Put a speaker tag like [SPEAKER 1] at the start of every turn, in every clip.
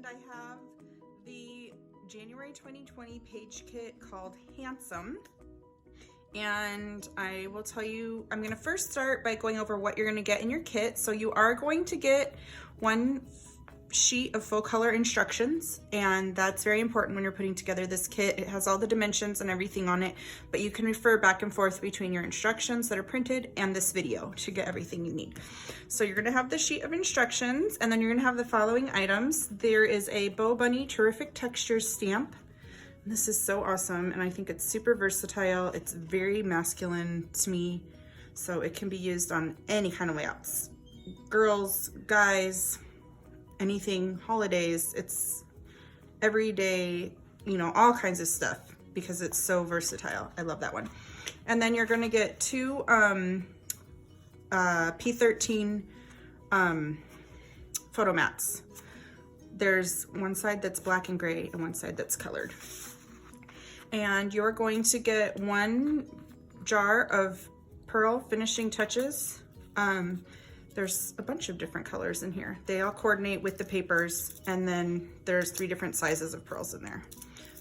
[SPEAKER 1] I have the January 2020 page kit called Handsome. And I will tell you, I'm going to first start by going over what you're going to get in your kit. So you are going to get one sheet of full color instructions, and that's very important when you're putting together this kit. It has all the dimensions and everything on it, but you can refer back and forth between your instructions that are printed and this video to get everything you need. So you're going to have the sheet of instructions, and then you're going to have the following items. There is a Bow Bunny Terrific Textures stamp. This is so awesome, and I think it's super versatile. It's very masculine to me, so it can be used on any kind of layouts. Girls, guys, anything, holidays, it's everyday, you know, all kinds of stuff because it's so versatile. I love that one. And then you're gonna get two P13 photo mats. There's one side that's black and gray and one side that's colored. And you're going to get one jar of pearl finishing touches. There's a bunch of different colors in here. They all coordinate with the papers, and then there's 3 different sizes of pearls in there.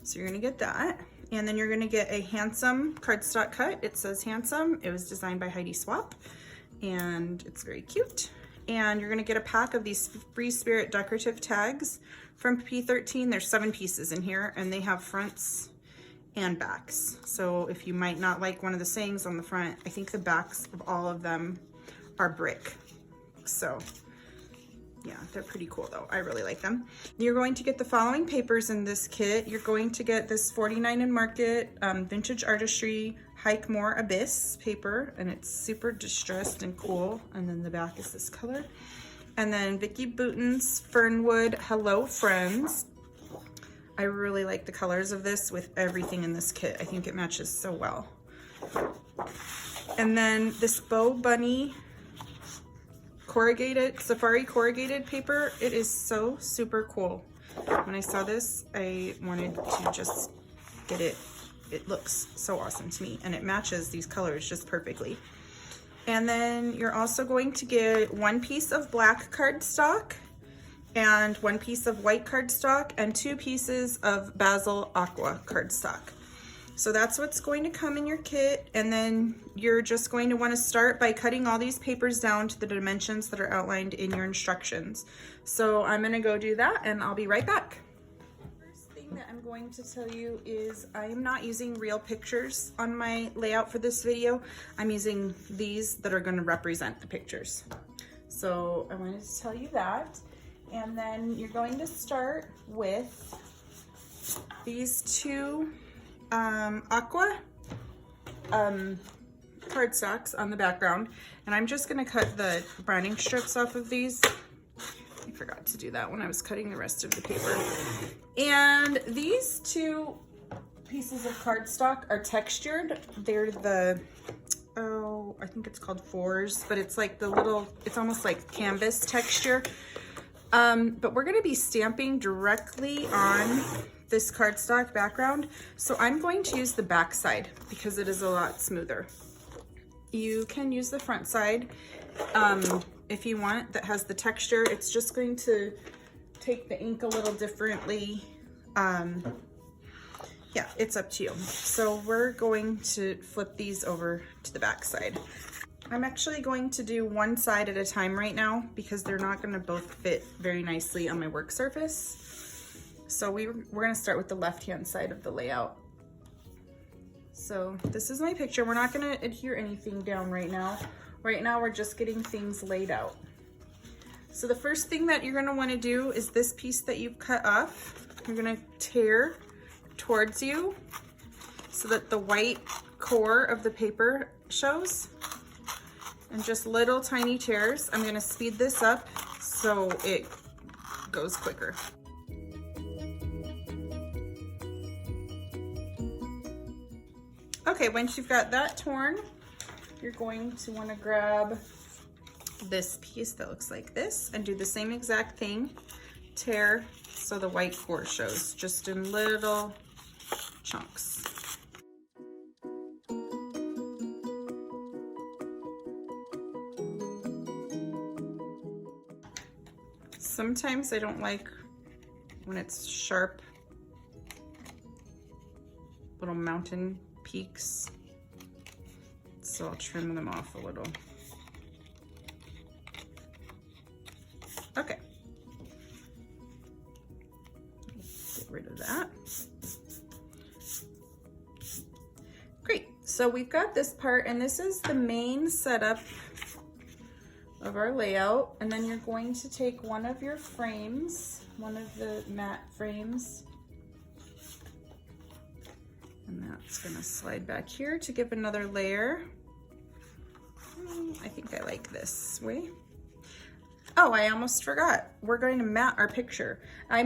[SPEAKER 1] So you're gonna get that. And then you're gonna get a Handsome cardstock cut. It says Handsome. It was designed by Heidi Swap, and it's very cute. And you're gonna get a pack of these Free Spirit decorative tags from P13. There's 7 pieces in here, and they have fronts and backs. So if you might not like one of the sayings on the front, I think the backs of all of them are brick. So yeah, they're pretty cool though. I really like them. You're going to get the following papers in this kit. You're going to get this 49 and Market Vintage Artistry Hike More Abyss paper, and it's super distressed and cool. And then the back is this color. And then Vicki Bouton's Fernwood Hello Friends. I really like the colors of this with everything in this kit. I think it matches so well. And then this Bow Bunny corrugated, safari corrugated paper. It is so super cool. When I saw this, I wanted to just get it. It looks so awesome to me, and it matches these colors just perfectly. And then you're also going to get 1 piece of black cardstock and 1 piece of white cardstock and 2 pieces of Basil Aqua cardstock. So that's what's going to come in your kit, and then you're just going to want to start by cutting all these papers down to the dimensions that are outlined in your instructions. So I'm going to go do that, and I'll be right back. First thing that I'm going to tell you is I am not using real pictures on my layout for this video. I'm using these that are going to represent the pictures. So I wanted to tell you that. And then you're going to start with these 2 aqua cardstocks on the background, and I'm just going to cut the branding strips off of these. I forgot to do that when I was cutting the rest of the paper. And these 2 pieces of cardstock are textured. They're the, oh, I think it's called 4s, but it's like the little, it's almost like canvas texture. But we're going to be stamping directly on this cardstock background, so I'm going to use the back side because it is a lot smoother. You can use the front side if you want, that has the texture. It's just going to take the ink a little differently. Yeah, it's up to you. So we're going to flip these over to the back side. I'm actually going to do one side at a time right now because they're not going to both fit very nicely on my work surface. So we're going to start with the left-hand side of the layout. So this is my picture. We're not going to adhere anything down right now. Right now we're just getting things laid out. So the first thing that you're going to want to do is this piece that you've cut off. You're going to tear towards you so that the white core of the paper shows. And just little tiny tears. I'm going to speed this up so it goes quicker. Okay, once you've got that torn, you're going to want to grab this piece that looks like this and do the same exact thing. Tear so the white core shows, just in little chunks. Sometimes I don't like when it's sharp little mountain peaks. So I'll trim them off a little. Okay. Get rid of that. Great. So we've got this part, and this is the main setup of our layout. And then you're going to take one of your frames, one of the matte frames, and that's gonna slide back here to give another layer. I think I like this way. Oh, I almost forgot. We're going to mat our picture. I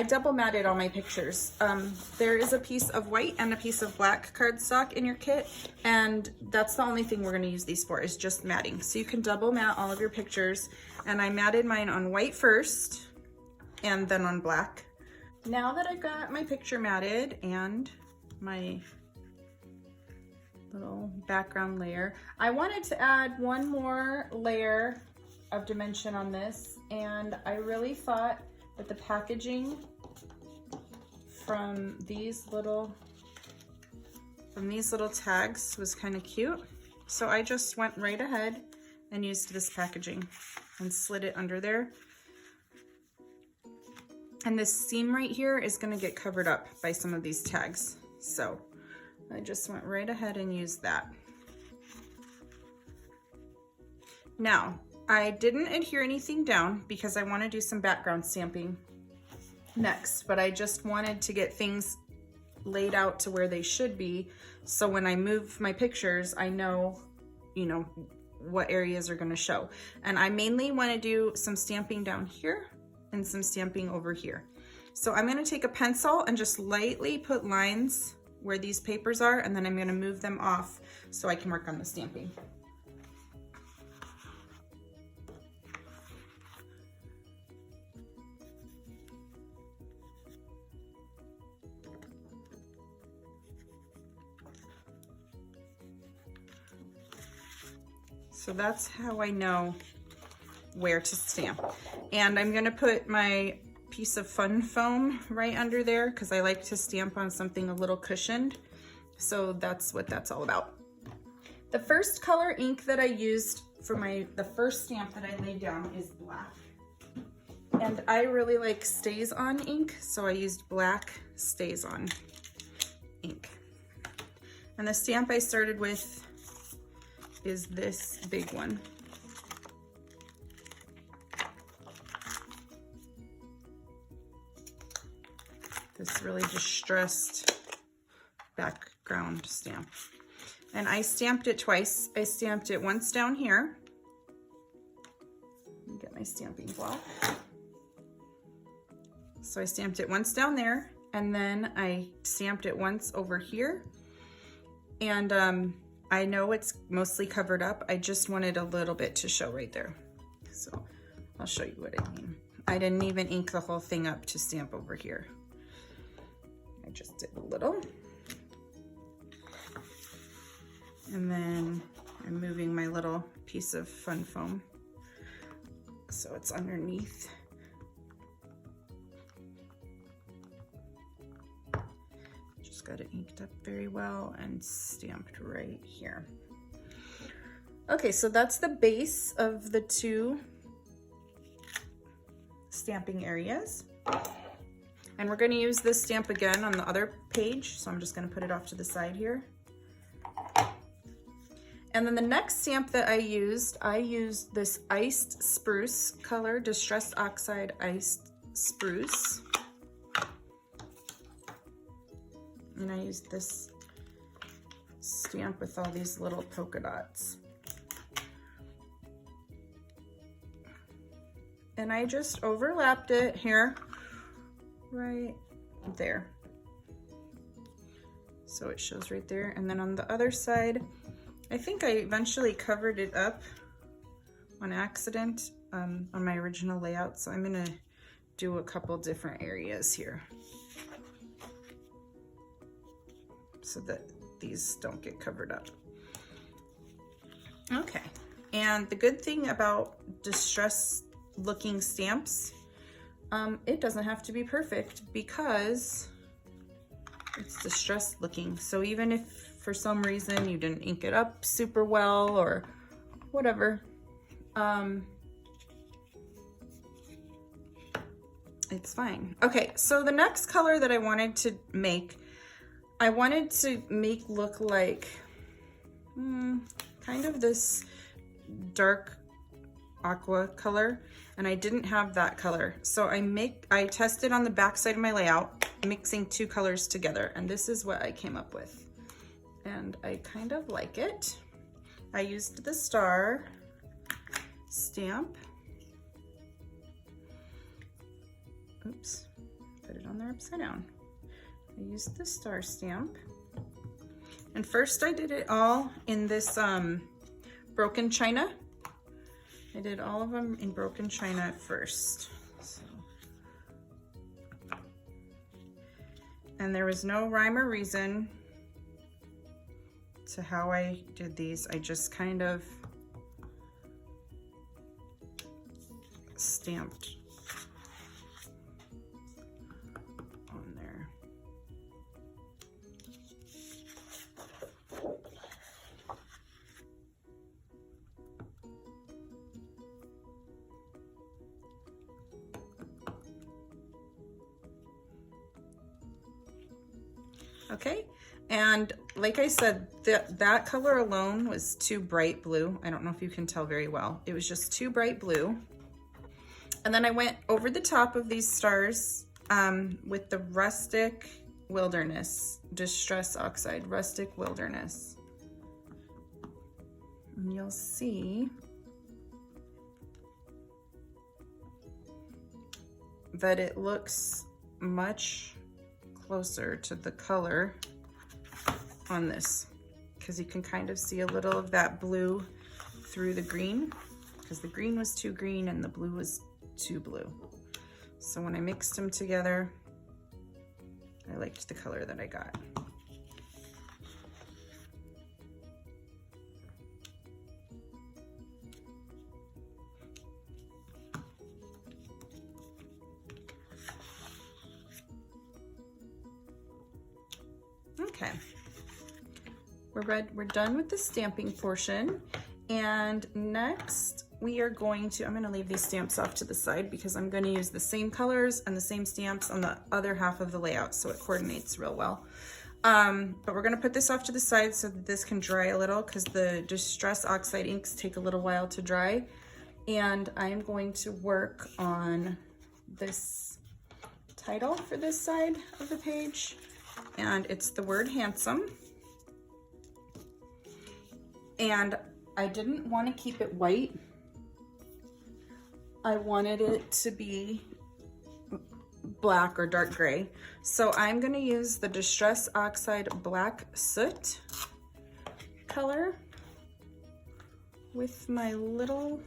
[SPEAKER 1] double matted all my pictures. There is a piece of white and a piece of black cardstock in your kit, and that's the only thing we're going to use these for, is just matting. So you can double mat all of your pictures, and I matted mine on white first and then on black. Now that I've got my picture matted and my little background layer, I wanted to add one more layer of dimension on this, and I really thought that the packaging from these little tags was kind of cute. So I just went right ahead and used this packaging and slid it under there. And this seam right here is going to get covered up by some of these tags. So I just went right ahead and used that. Now, I didn't adhere anything down because I want to do some background stamping next, but I just wanted to get things laid out to where they should be. So when I move my pictures, I know, you know, what areas are going to show. And I mainly want to do some stamping down here and some stamping over here. So I'm going to take a pencil and just lightly put lines where these papers are, and then I'm going to move them off so I can work on the stamping. So that's how I know where to stamp. And I'm gonna put my piece of fun foam right under there because I like to stamp on something a little cushioned. So that's what that's all about. The first color ink that I used for the first stamp that I laid down is black. And I really like stays on ink, so I used black stays on ink. And the stamp I started with is this big one. This really distressed background stamp. And I stamped it twice. I stamped it once down here. Let me get my stamping block. So I stamped it once down there, and then I stamped it once over here. And I know it's mostly covered up. I just wanted a little bit to show right there. So I'll show you what I mean. I didn't even ink the whole thing up to stamp over here. I just did a little. And then I'm moving my little piece of fun foam so it's underneath. Just got it inked up very well and stamped right here. Okay, so that's the base of the two stamping areas. And we're going to use this stamp again on the other page, so I'm just going to put it off to the side here. And then the next stamp that I used this iced spruce color, Distressed Oxide Iced Spruce. And I used this stamp with all these little polka dots. And I just overlapped it here, right there. So it shows right there. And then on the other side, I think I eventually covered it up on accident on my original layout. So I'm gonna do a couple different areas here so that these don't get covered up. Okay, and the good thing about distress looking stamps It doesn't have to be perfect because it's distressed looking. So even if for some reason you didn't ink it up super well or whatever, it's fine. Okay, so the next color that I wanted to make, look like kind of this dark aqua color, and I didn't have that color. So I tested on the back side of my layout, mixing two colors together, and this is what I came up with. And I kind of like it. I used the star stamp. Oops, put it on there upside down. I used the star stamp. And first I did it all in this broken china. I did all of them in broken china at first. So. And there was no rhyme or reason to how I did these. I just kind of stamped on there. Okay, and like I said, that color alone was too bright blue. I don't know if you can tell very well. It was just too bright blue. And then I went over the top of these stars with the Rustic Wilderness, Distress Oxide, Rustic Wilderness. And you'll see that it looks much closer to the color on this, because you can kind of see a little of that blue through the green, because the green was too green and the blue was too blue. So when I mixed them together, I liked the color that I got. Okay, we're done with the stamping portion, and next we are going to, I'm going to leave these stamps off to the side because I'm going to use the same colors and the same stamps on the other half of the layout, so it coordinates real well. But we're going to put this off to the side so that this can dry a little, because the Distress Oxide inks take a little while to dry, and I'm going to work on this title for this side of the page. And it's the word handsome. And I didn't want to keep it white. I wanted it to be black or dark gray. So I'm going to use the Distress Oxide Black Soot color with my little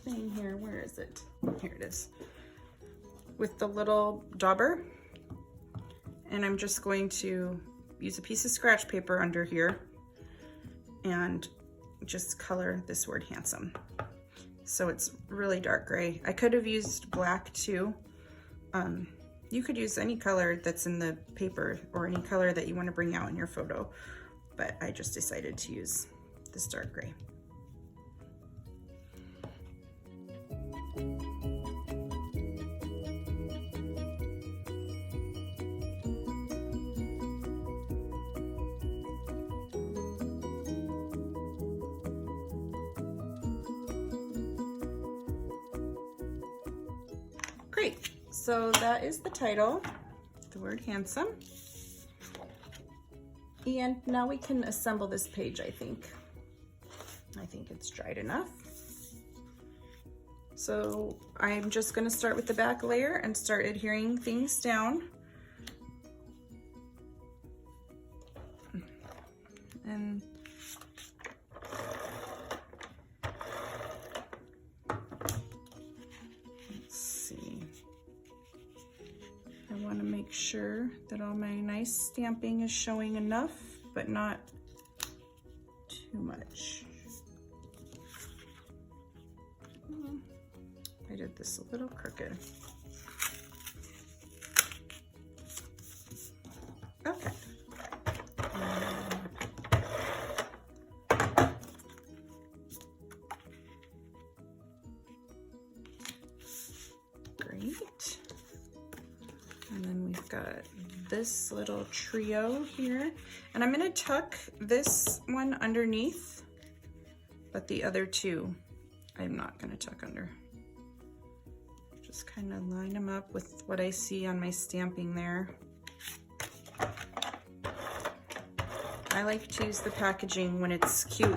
[SPEAKER 1] thing here. Where is it? Here it is. With the little dauber. And I'm just going to use a piece of scratch paper under here and just color this word handsome. So it's really dark gray. I could have used black too. You could use any color that's in the paper or any color that you want to bring out in your photo, but I just decided to use this dark gray. Great, so that is the title, the word handsome. And now we can assemble this page, I think. I think it's dried enough. So I'm just gonna start with the back layer and start adhering things down. And make sure that all my nice stamping is showing enough, but not too much. I did this a little crooked. got this little trio here, and I'm gonna tuck this one underneath, but the other two I'm not gonna tuck under. Just kind of line them up with what I see on my stamping there. I like to use the packaging when it's cute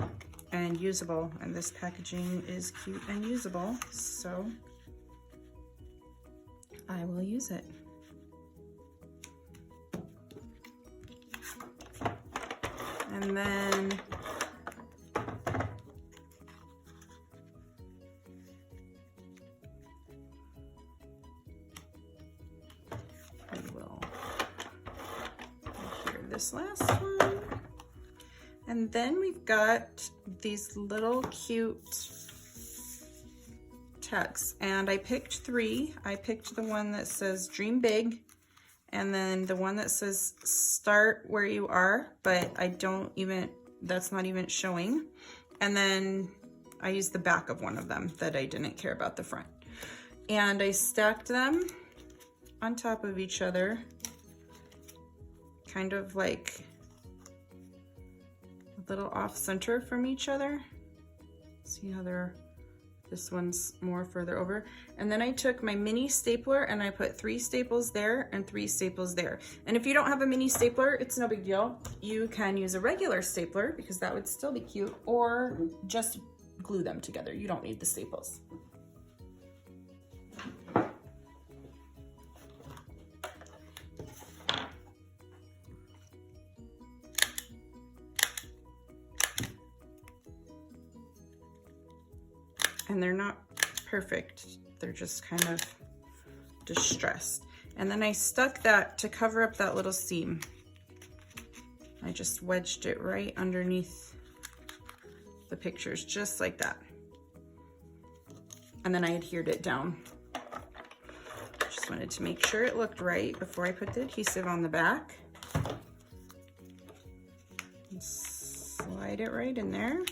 [SPEAKER 1] and usable, and this packaging is cute and usable, so I will use it. And then I will here this last one. And then we've got these little cute tags, and I picked 3. I picked the one that says dream big, and then the one that says start where you are, but I don't even, that's not even showing. And then I used the back of one of them that I didn't care about the front. And I stacked them on top of each other, kind of like a little off center from each other. See how they're, this one's more further over. And then I took my mini stapler and I put 3 staples there and 3 staples there. And if you don't have a mini stapler, it's no big deal. You can use a regular stapler because that would still be cute, or just glue them together. You don't need the staples. And they're not perfect. They're just kind of distressed. And then I stuck that to cover up that little seam. I just wedged it right underneath the pictures, just like that. And then I adhered it down. Just wanted to make sure it looked right before I put the adhesive on the back. And slide it right in there.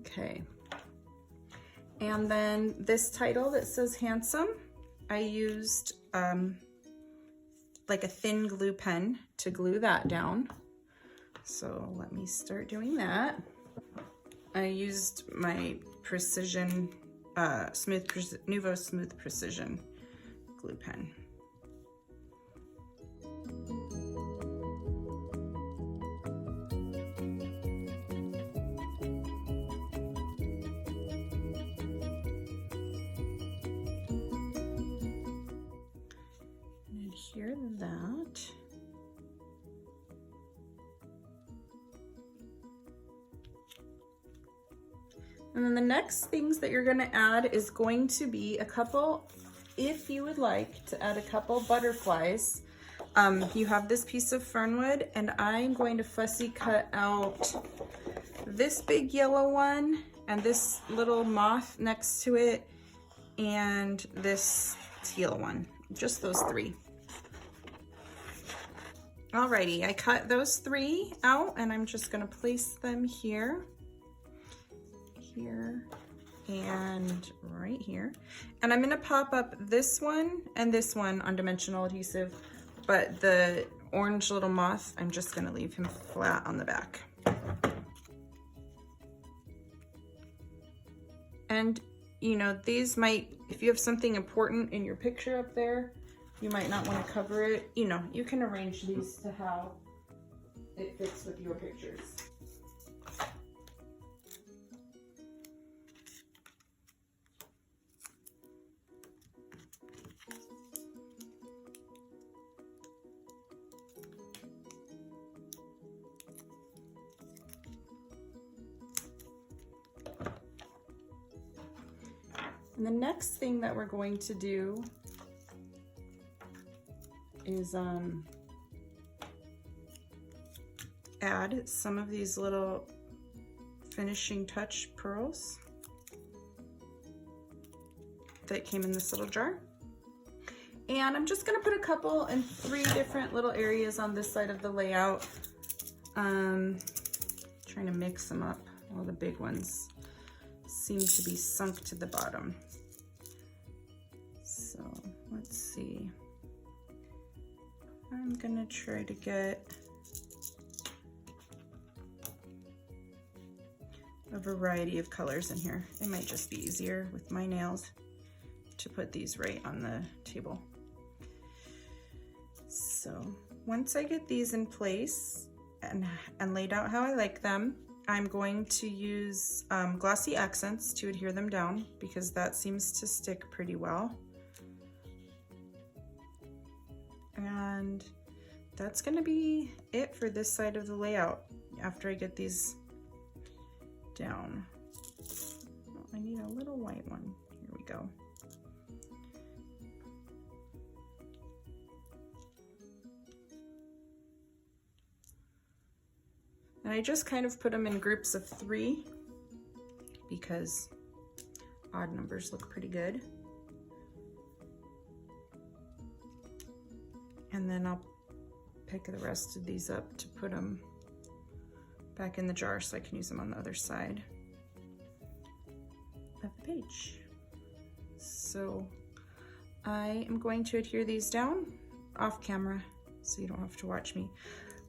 [SPEAKER 1] Okay, and then this title that says handsome, I used like a thin glue pen to glue that down. So let me start doing that. I used my Precision, Nuvo Smooth Precision glue pen. Adhere that. And then the next things that you're going to add is going to be a couple, if you would like to add a couple butterflies. You have this piece of fernwood, and I'm going to fussy cut out this big yellow one and this little moth next to it and this teal one, just those 3. Alrighty, I cut those 3 out, and I'm just gonna place them here, here, and right here. And I'm gonna pop up this one and this one on dimensional adhesive, but the orange little moth, I'm just gonna leave him flat on the back. And you know, these might, if you have something important in your picture up there, you might not want to cover it. You know, you can arrange these to how it fits with your pictures. And the next thing that we're going to do is add some of these little finishing touch pearls that came in this little jar. And I'm just gonna put a couple in 3 different little areas on this side of the layout. Trying to mix them up, all the big ones. seem to be sunk to the bottom. So let's see. I'm gonna try to get a variety of colors in here. It might just be easier with my nails to put these right on the table. So once I get these in place and laid out how I like them, I'm going to use glossy accents to adhere them down because that seems to stick pretty well. And that's gonna be it for this side of the layout after I get these down. Oh, I need a little white one. Here we go. And I just kind of put them in groups of 3 because odd numbers look pretty good. And then I'll pick the rest of these up to put them back in the jar so I can use them on the other side of the page. So I am going to adhere these down off camera so you don't have to watch me.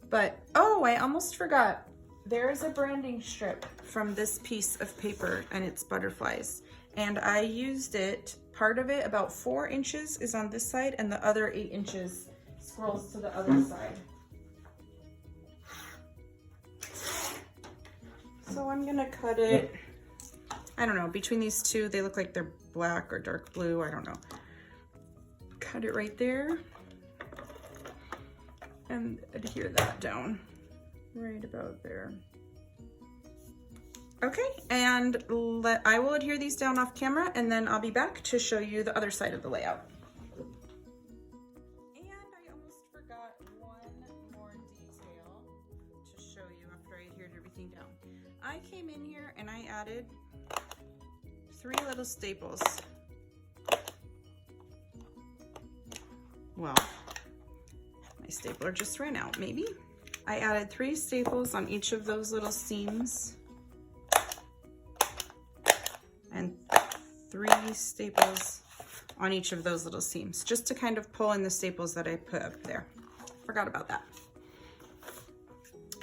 [SPEAKER 1] But, oh, I almost forgot. There's a branding strip from this piece of paper and it's butterflies. And I used it, part of it, about 4 inches is on this side and the other 8 inches scrolls to the other side. So I'm gonna cut it, I don't know, between these two, they look like they're black or dark blue, I don't know. Cut it right there and adhere that down right about there. Okay, and I will adhere these down off camera and then I'll be back to show you the other side of the layout. And I almost forgot one more detail to show you after I adhered everything down. I came in here and I added 3 little staples. Well, my stapler just ran out, maybe. I added 3 staples on each of those little seams and 3 staples on each of those little seams, just to kind of pull in the staples that I put up there. Forgot about that.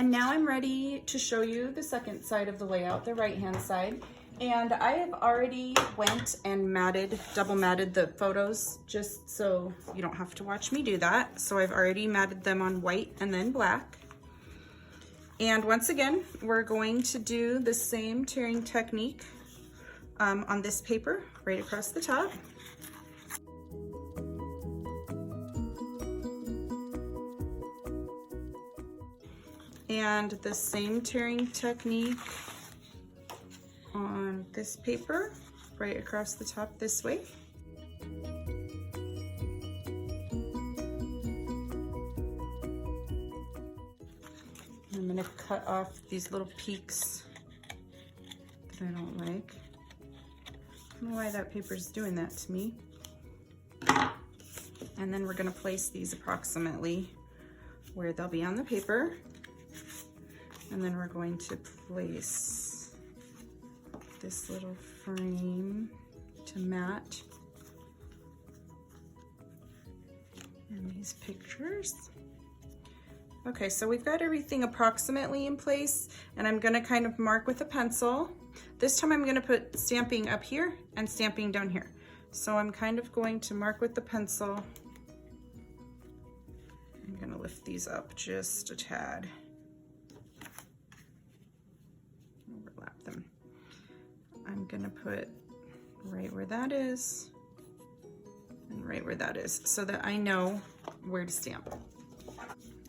[SPEAKER 1] And now I'm ready to show you the second side of the layout, the right-hand side. And I have already went and double matted the photos just so you don't have to watch me do that. So I've already matted them on white and then black. And once again, we're going to do the same tearing technique on this paper right across the top. And the same tearing technique on this paper right across the top this way. I'm going to cut off these little peaks that I don't like. I don't know why that paper's doing that to me. And then we're going to place these approximately where they'll be on the paper. And then we're going to place this little frame to mat and these pictures. Okay, so we've got everything approximately in place, and I'm gonna kind of mark with a pencil. This time I'm gonna put stamping up here and stamping down here. So I'm kind of going to mark with the pencil. I'm gonna lift these up just a tad. Overlap them. I'm gonna put right where that is and right where that is so that I know where to stamp.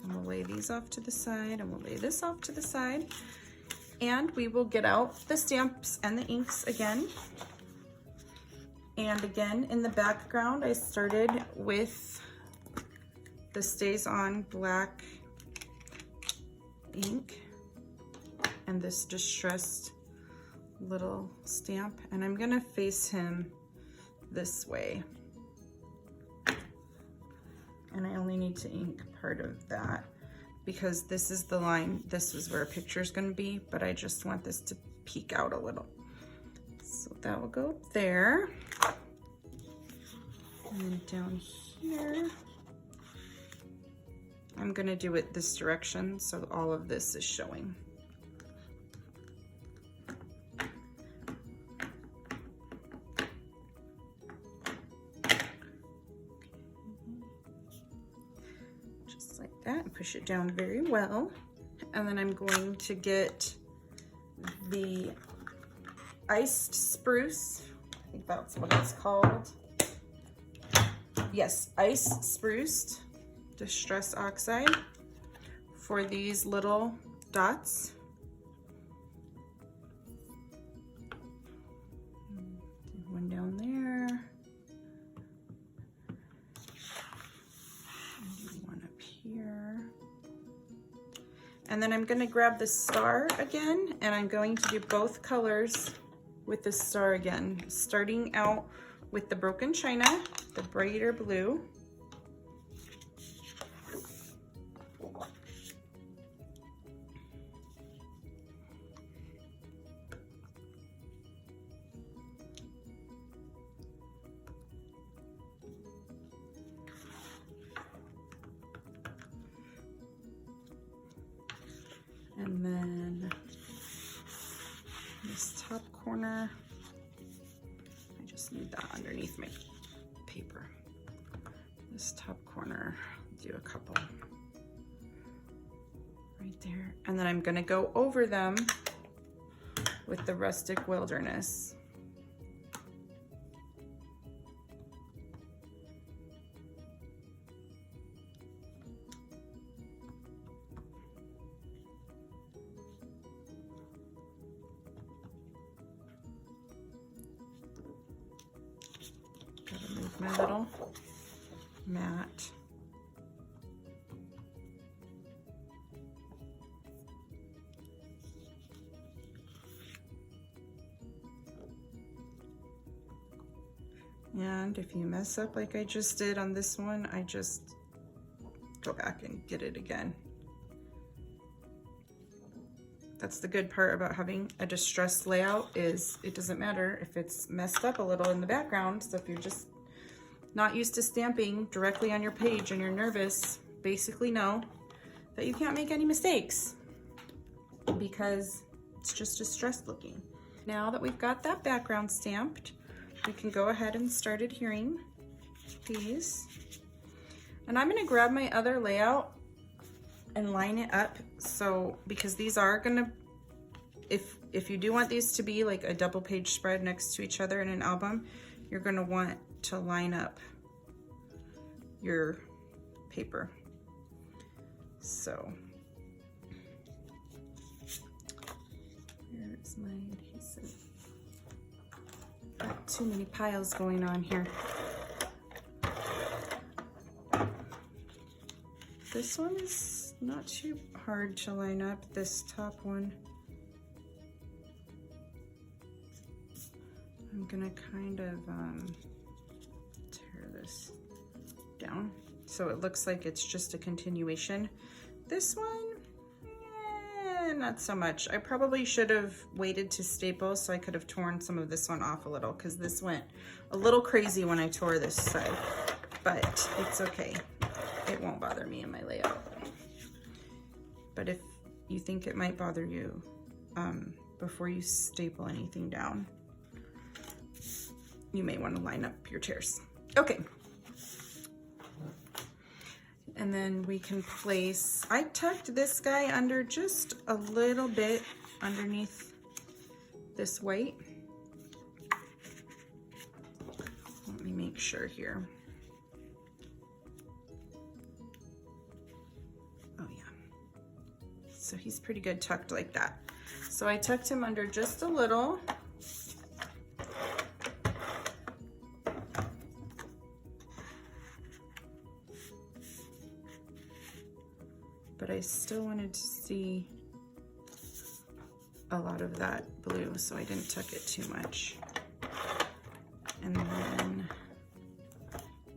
[SPEAKER 1] And we'll lay these off to the side and we'll lay this off to the side. And we will get out the stamps and the inks again. And again, in the background, I started with the Stays On black ink and this distressed little stamp. And I'm gonna face him this way. And I only need to ink part of that because this is the line, this is where a picture is going to be, but I just want this to peek out a little. So that will go up there. And then down here, I'm gonna do it this direction so all of this is showing. Just like that, and push it down very well. And then I'm going to get the iced spruce. I think that's what it's called. Yes, ice spruced distress oxide for these little dots. One down there. One up here. And then I'm going to grab the star again, and I'm going to do both colors with the star again, starting out with the broken china, the brighter blue. And then this top corner, I just need that underneath my paper. This top corner, do a couple right there. And then I'm gonna go over them with the rustic wilderness. Gotta move my little mat. And if you mess up like I just did on this one, I just go back and get it again. That's the good part about having a distressed layout, is it doesn't matter if it's messed up a little in the background. So if you're just not used to stamping directly on your page and you're nervous, basically know that you can't make any mistakes because it's just distressed looking. Now that we've got that background stamped, we can go ahead and start adhering these. And I'm gonna grab my other layout and line it up, so because these are gonna, if you do want these to be like a double page spread next to each other in an album, you're gonna want to line up your paper. So here's my adhesive. Got too many piles going on here. This one is not too hard to line up, this top one. I'm gonna kind of tear this down so it looks like it's just a continuation. This one, not so much. I probably should have waited to staple so I could have torn some of this one off a little, because this went a little crazy when I tore this side, but it's okay. It won't bother me in my layout. But if you think it might bother you, before you staple anything down, you may want to line up your tears. Okay. And then we can place, I tucked this guy under just a little bit underneath this white. Let me make sure here. Oh yeah. So he's pretty good tucked like that. So I tucked him under just a little. But I still wanted to see a lot of that blue, so I didn't tuck it too much. And then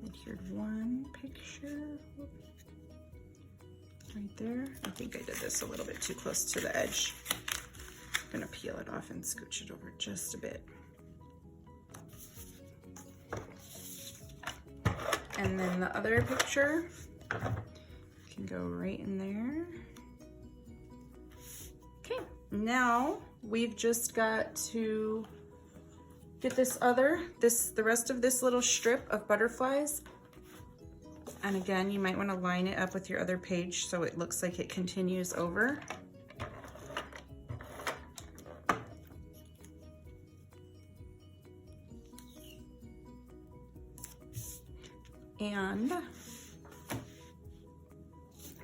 [SPEAKER 1] adhered one picture right there. I think I did this a little bit too close to the edge. I'm gonna peel it off and scooch it over just a bit. And then the other picture can go right in there. Okay, now we've just got to get the rest of this little strip of butterflies. And again, you might want to line it up with your other page so it looks like it continues over. And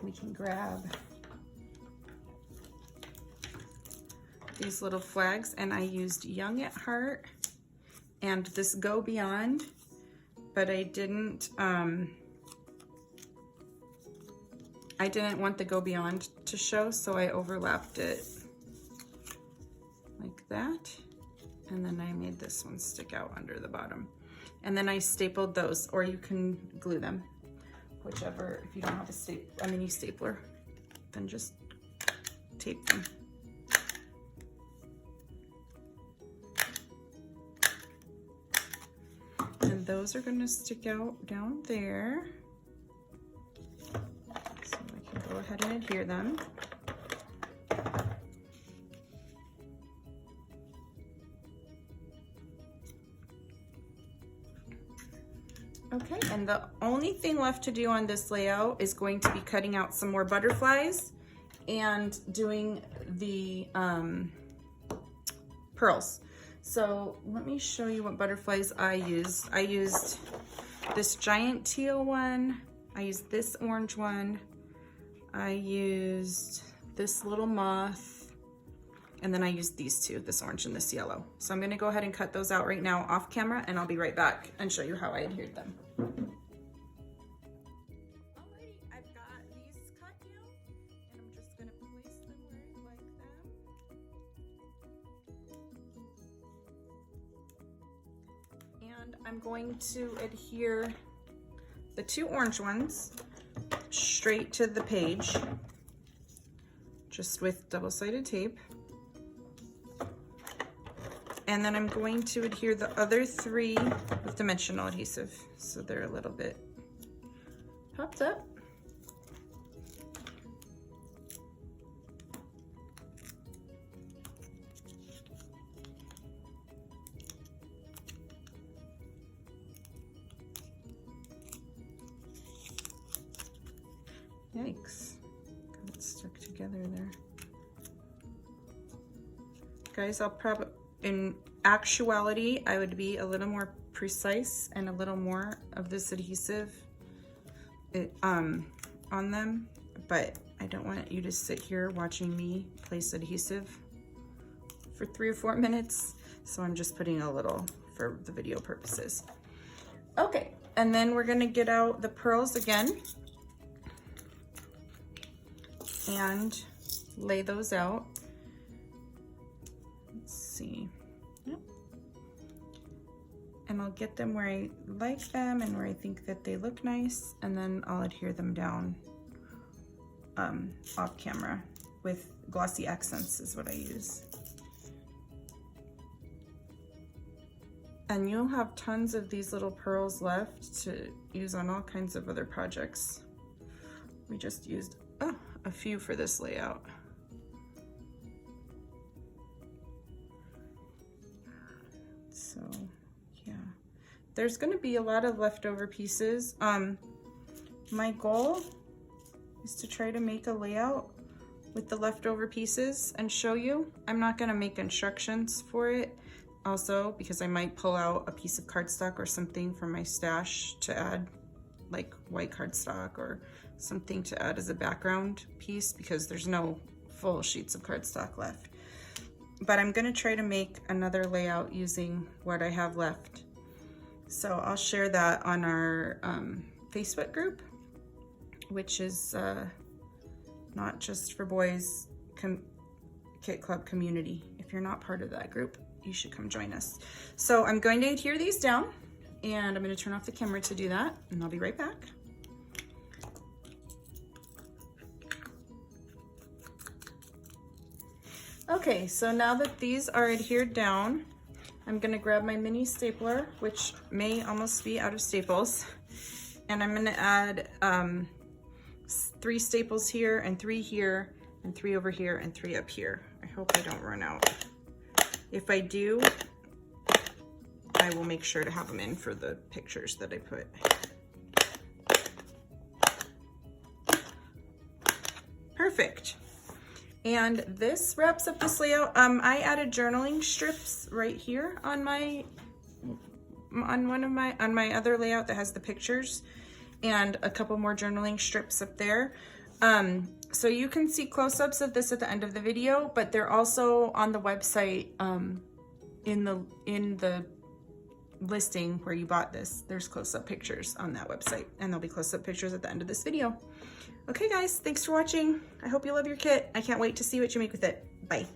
[SPEAKER 1] we can grab these little flags, and I used Young at Heart and this Go Beyond, but I didn't want the Go Beyond to show, so I overlapped it like that, and then I made this one stick out under the bottom. And then I stapled those, or you can glue them, whichever. If you don't have a mini stapler, then just tape them. And those are going to stick out down there. So I can go ahead and adhere them. Okay, and the only thing left to do on this layout is going to be cutting out some more butterflies and doing the pearls. So let me show you what butterflies I used. I used this giant teal one, I used this orange one, I used this little moth, and then I used these two, this orange and this yellow. So I'm gonna go ahead and cut those out right now off camera, and I'll be right back and show you how I adhered them. Alrighty, I've got these cut now, and I'm just gonna place them where I like them. And I'm going to adhere the two orange ones straight to the page, just with double-sided tape. And then I'm going to adhere the other three with dimensional adhesive, so they're a little bit popped up. Yikes, got it stuck together there. Guys, I'll probably, in actuality, I would be a little more precise and a little more of this adhesive on them, but I don't want you to sit here watching me place adhesive for 3 or 4 minutes, so I'm just putting a little for the video purposes. Okay, and then we're gonna get out the pearls again and lay those out. Let's see. Yep. And I'll get them where I like them and where I think that they look nice, and then I'll adhere them down off camera with glossy accents is what I use. And you'll have tons of these little pearls left to use on all kinds of other projects. We just used a few for this layout. So yeah, there's going to be a lot of leftover pieces. My goal is to try to make a layout with the leftover pieces and show you. I'm not going to make instructions for it also, because I might pull out a piece of cardstock or something from my stash to add, like white cardstock or something to add as a background piece, because there's no full sheets of cardstock left. But I'm gonna try to make another layout using what I have left. So I'll share that on our Facebook group, which is Not Just for Boys Kit Club community. If you're not part of that group, you should come join us. So I'm going to adhere these down, and I'm going to turn off the camera to do that, and I'll be right back. Okay, so now that these are adhered down, I'm going to grab my mini stapler, which may almost be out of staples, And I'm gonna add 3 staples here and 3 here and 3 over here and 3 up here. I hope I don't run out. If I do, I will make sure to have them in for the pictures that I put. Perfect. And this wraps up this layout. I added journaling strips right here on my other layout that has the pictures, and a couple more journaling strips up there. So you can see close-ups of this at the end of the video, but they're also on the website in the listing where you bought this. There's close-up pictures on that website, and there'll be close-up pictures at the end of this video. Okay guys, thanks for watching. I hope you love your kit. I can't wait to see what you make with it. Bye.